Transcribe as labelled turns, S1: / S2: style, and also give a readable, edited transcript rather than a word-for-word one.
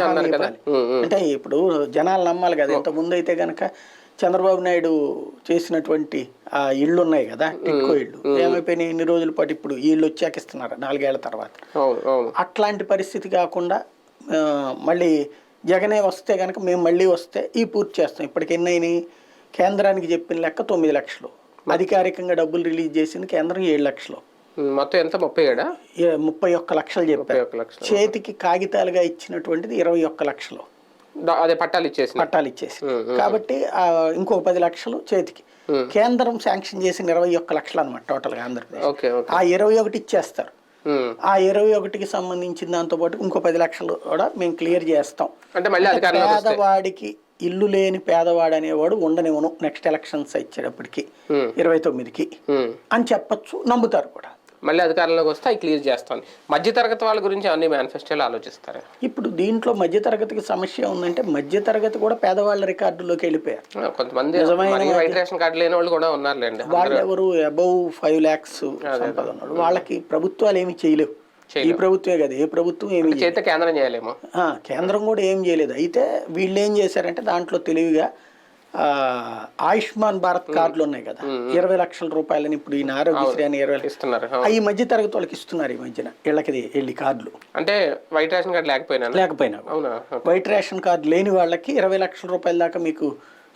S1: హామీ ఇవ్వాలి. అంటే ఇప్పుడు జనాలు నమ్మాలి కదా. ఇంత ముందు అయితే గనక చంద్రబాబు నాయుడు చేసినటువంటి ఆ ఇళ్ళు ఉన్నాయి కదా, టిట్కో ఇళ్ళు ఏమైపోయినాయి ఇన్ని రోజుల పాటు. ఇప్పుడు ఈ ఇళ్ళు వచ్చాక ఇస్తున్నారు 4 ఏళ్ల తర్వాత. అట్లాంటి పరిస్థితి కాకుండా మళ్ళీ జగనే వస్తే కనుక మేము మళ్ళీ వస్తే ఈ పూర్తి చేస్తాం. ఇప్పటికి ఎన్నైనాయి? కేంద్రానికి చెప్పిన లెక్క 9 లక్షలు, అధికారికంగా డబ్బులు రిలీజ్ చేసింది కేంద్రం 7 లక్షలు,
S2: మొత్తం ఎంత
S1: 31 లక్షలు చెప్పారు. చేతికి కాగితాలుగా ఇచ్చినటువంటిది 21 లక్షలు,
S2: అదే పట్టాలు
S1: ఇచ్చేసి. కాబట్టి ఇంకో 10 లక్షలు చేతికి. కేంద్రం శాంక్షన్ చేసిన 21 లక్షలు అనమాట టోటల్ గా ఆంధ్రప్రదేశ్. ఆ 21 ఇచ్చేస్తారు. ఆ 21కి సంబంధించిన దాంతో పాటు ఇంకో 10 లక్షలు కూడా మేము క్లియర్ చేస్తాం.
S2: అంటే
S1: పేదవాడికి ఇల్లు లేని పేదవాడు అనేవాడు ఉండనివ్వను నెక్స్ట్ ఎలక్షన్స్ ఇచ్చేటప్పటికి 29కి అని చెప్పచ్చు, నమ్ముతారు కూడా.
S2: మళ్ళీ అధికారంలోకి వస్తే అవి క్లియర్ చేస్తాను. మధ్యతరగతి వాళ్ళ గురించి అన్ని మేనిఫెస్టోలు ఆలోచిస్తారు.
S1: ఇప్పుడు దీంట్లో మధ్యతరగతికి సమస్య ఉందంటే మధ్యతరగతి కూడా పేదవాళ్ళ రికార్డులోకి వెళ్ళిపోయారు.
S2: కొంతమంది వైట్ రేషన్ కార్డు లేని వాళ్ళు కూడా ఉన్నారులేండి.
S1: వాళ్ళు ఎవరు అబౌవ్ 5 lakhs సంపద ఉన్నాడు, వాళ్ళకి ప్రభుత్వాలు ఏమి చేయలేవు. ఈ ప్రభుత్వమే కదా, ఏ ప్రభుత్వం ఏమి
S2: చేస్తే కేంద్రం చేయలేము.
S1: కేంద్రం కూడా ఏం చేయలేదు. అయితే వీళ్ళు ఏం చేశారంటే దాంట్లో తెలివిగా ఆయుష్మాన్ భారత్ కార్డులు ఉన్నాయి కదా, 20 లక్షల రూపాయలని ఇప్పుడు ఈయన ఆరోగ్యశ్రీ అని 20
S2: ఇస్తున్నారు.
S1: ఈ మధ్య తరగతి వాళ్ళకి ఇస్తున్నారు ఈ మధ్యన ఇళ్ళకి వెళ్ళి కార్డులు.
S2: అంటే వైట్ రేషన్ కార్డు లేకపోయినా
S1: వైట్ రేషన్ కార్డు లేని వాళ్ళకి 20 లక్షల రూపాయల దాకా మీకు